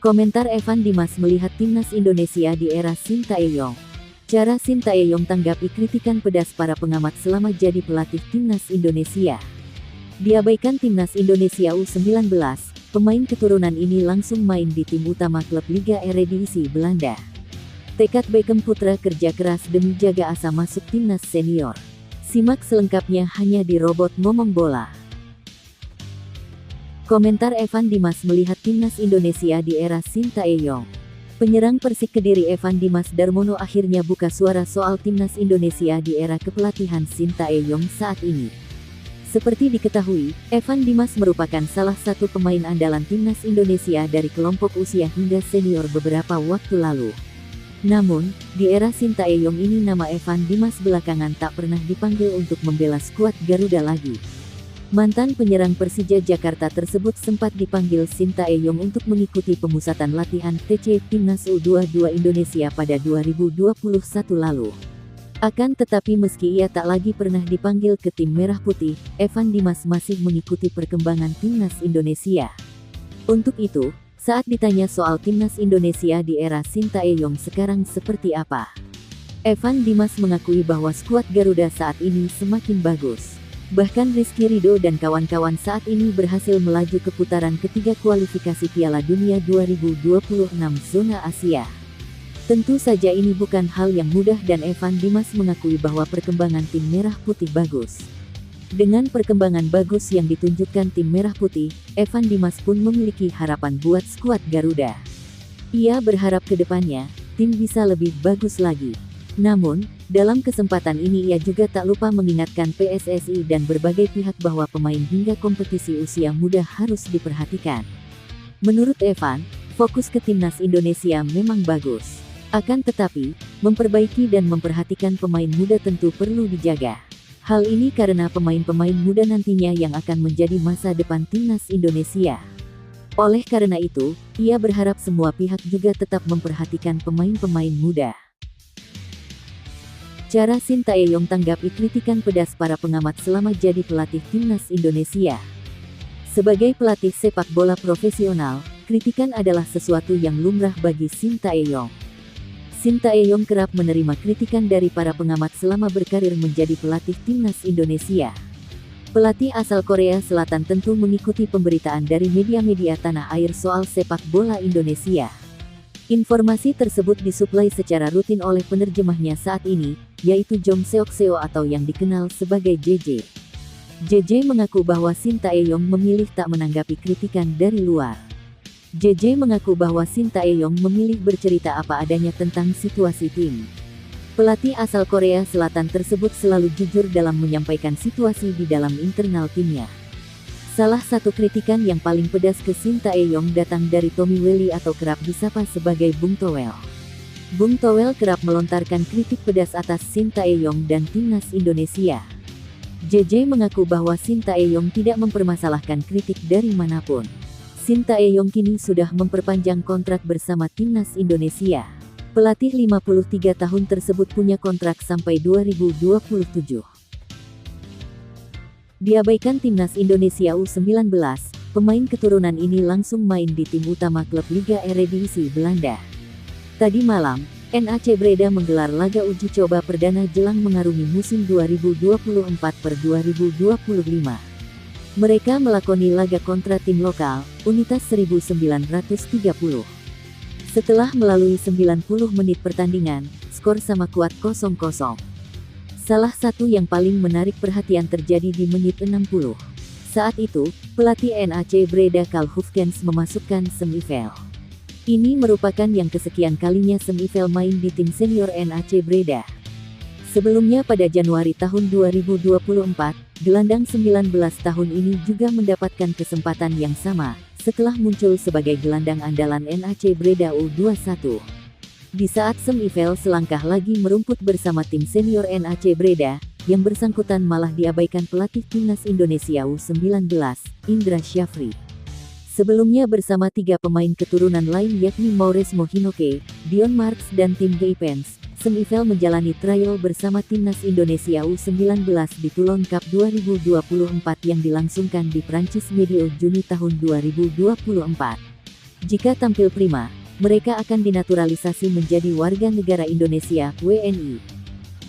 Komentar Evan Dimas melihat timnas Indonesia di era Sintayong. Cara Sintayong tanggapi kritikan pedas para pengamat selama jadi pelatih timnas Indonesia. Diabaikan timnas Indonesia U19, pemain keturunan ini langsung main di tim utama klub Liga Eredivisie Belanda. Tekad Beckham putra kerja keras demi jaga asa masuk timnas senior. Simak selengkapnya hanya di Robot Ngomong Bola. Komentar Evan Dimas melihat timnas Indonesia di era Sintayong. Penyerang Persik Kediri Evan Dimas Darmono akhirnya buka suara soal timnas Indonesia di era kepelatihan Sintayong saat ini. Seperti diketahui, Evan Dimas merupakan salah satu pemain andalan timnas Indonesia dari kelompok usia hingga senior beberapa waktu lalu. Namun, di era Sintayong ini nama Evan Dimas belakangan tak pernah dipanggil untuk membela skuad Garuda lagi. Mantan penyerang Persija Jakarta tersebut sempat dipanggil Sintayong untuk mengikuti pemusatan latihan TC Timnas U22 Indonesia pada 2021 lalu. Akan tetapi meski ia tak lagi pernah dipanggil ke tim Merah Putih, Evan Dimas masih mengikuti perkembangan timnas Indonesia. Untuk itu, saat ditanya soal timnas Indonesia di era Sintayong sekarang seperti apa, Evan Dimas mengakui bahwa skuad Garuda saat ini semakin bagus. Bahkan Rizky Ridho dan kawan-kawan saat ini berhasil melaju ke putaran ketiga kualifikasi Piala Dunia 2026 zona Asia. Tentu saja ini bukan hal yang mudah dan Evan Dimas mengakui bahwa perkembangan tim Merah Putih bagus. Dengan perkembangan bagus yang ditunjukkan tim Merah Putih, Evan Dimas pun memiliki harapan buat skuad Garuda. Ia berharap ke depannya, tim bisa lebih bagus lagi. Namun, dalam kesempatan ini ia juga tak lupa mengingatkan PSSI dan berbagai pihak bahwa pemain hingga kompetisi usia muda harus diperhatikan. Menurut Evan, fokus ke timnas Indonesia memang bagus. Akan tetapi, memperbaiki dan memperhatikan pemain muda tentu perlu dijaga. Hal ini karena pemain-pemain muda nantinya yang akan menjadi masa depan timnas Indonesia. Oleh karena itu, ia berharap semua pihak juga tetap memperhatikan pemain-pemain muda. Cara Sintayong tanggapi kritikan pedas para pengamat selama jadi pelatih timnas Indonesia. Sebagai pelatih sepak bola profesional, kritikan adalah sesuatu yang lumrah bagi Sintayong. Sintayong kerap menerima kritikan dari para pengamat selama berkarir menjadi pelatih timnas Indonesia. Pelatih asal Korea Selatan tentu mengikuti pemberitaan dari media-media tanah air soal sepak bola Indonesia. Informasi tersebut disuplai secara rutin oleh penerjemahnya saat ini, yaitu Jong Seok Seo atau yang dikenal sebagai JJ. JJ mengaku bahwa Sintayong memilih tak menanggapi kritikan dari luar. JJ mengaku bahwa Sintayong memilih bercerita apa adanya tentang situasi tim. Pelatih asal Korea Selatan tersebut selalu jujur dalam menyampaikan situasi di dalam internal timnya. Salah satu kritikan yang paling pedas ke Sintayong datang dari Tommy Welly atau kerap disapa sebagai Bung Towel. Bung Towel kerap melontarkan kritik pedas atas Sintayong dan timnas Indonesia. JJ mengaku bahwa Sintayong tidak mempermasalahkan kritik dari manapun. Sintayong kini sudah memperpanjang kontrak bersama timnas Indonesia. Pelatih 53 tahun tersebut punya kontrak sampai 2027. Diabaikan timnas Indonesia U19, pemain keturunan ini langsung main di tim utama klub Liga Eredivisie Belanda. Tadi malam, NAC Breda menggelar laga uji coba perdana jelang mengarungi musim 2024-2025. Mereka melakoni laga kontra tim lokal, Unitas 1930. Setelah melalui 90 menit pertandingan, skor sama kuat 0-0. Salah satu yang paling menarik perhatian terjadi di menit 60. Saat itu, pelatih NAC Breda Karl Hufkens memasukkan Semivel. Ini merupakan yang kesekian kalinya Semivel main di tim senior NAC Breda. Sebelumnya pada Januari tahun 2024, gelandang 19 tahun ini juga mendapatkan kesempatan yang sama, setelah muncul sebagai gelandang andalan NAC Breda U21. Di saat Semivel selangkah lagi merumput bersama tim senior NAC Breda, yang bersangkutan malah diabaikan pelatih timnas Indonesia U19, Indra Syafri. Sebelumnya bersama 3 pemain keturunan lain yakni Maurice Mohinoke, Dion Marks dan Tim Geipens, Semivel menjalani trial bersama timnas Indonesia U19 di Toulon Cup 2024 yang dilangsungkan di Prancis medio Juni tahun 2024. Jika tampil prima, mereka akan dinaturalisasi menjadi warga negara Indonesia (WNI).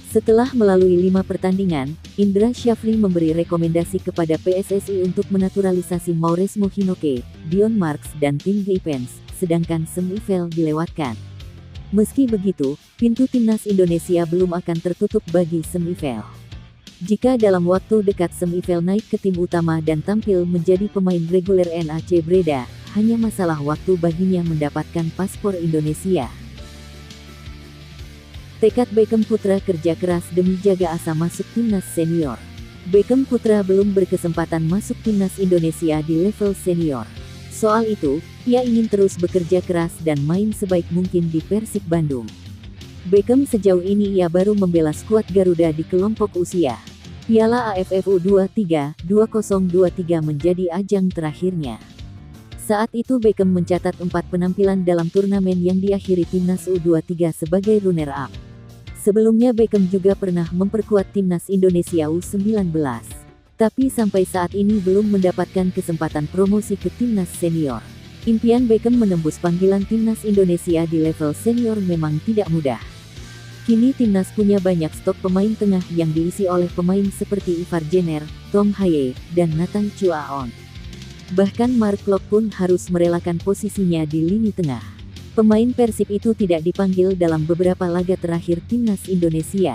Setelah melalui 5 pertandingan, Indra Syafri memberi rekomendasi kepada PSSI untuk menaturalisasi Mauresmo Hinoke, Dion Marks dan Tim Geipens, sedangkan Semivel dilewatkan. Meski begitu, pintu timnas Indonesia belum akan tertutup bagi Semivel. Jika dalam waktu dekat Semivel naik ke tim utama dan tampil menjadi pemain reguler NAC Breda, hanya masalah waktu baginya mendapatkan paspor Indonesia. Tekad Beckham Putra kerja keras demi jaga asa masuk timnas senior. Beckham Putra belum berkesempatan masuk timnas Indonesia di level senior. Soal itu, ia ingin terus bekerja keras dan main sebaik mungkin di Persib Bandung. Beckham sejauh ini ia baru membela skuad Garuda di kelompok usia. Piala AFF U23 2023 menjadi ajang terakhirnya. Saat itu Beckham mencatat 4 penampilan dalam turnamen yang diakhiri timnas U23 sebagai runner-up. Sebelumnya Beckham juga pernah memperkuat timnas Indonesia U19. Tapi sampai saat ini belum mendapatkan kesempatan promosi ke timnas senior. Impian Beckham menembus panggilan timnas Indonesia di level senior memang tidak mudah. Kini timnas punya banyak stok pemain tengah yang diisi oleh pemain seperti Ivar Jenner, Tom Haye, dan Nathan Chuaon. Bahkan Mark Klok pun harus merelakan posisinya di lini tengah. Pemain Persib itu tidak dipanggil dalam beberapa laga terakhir timnas Indonesia.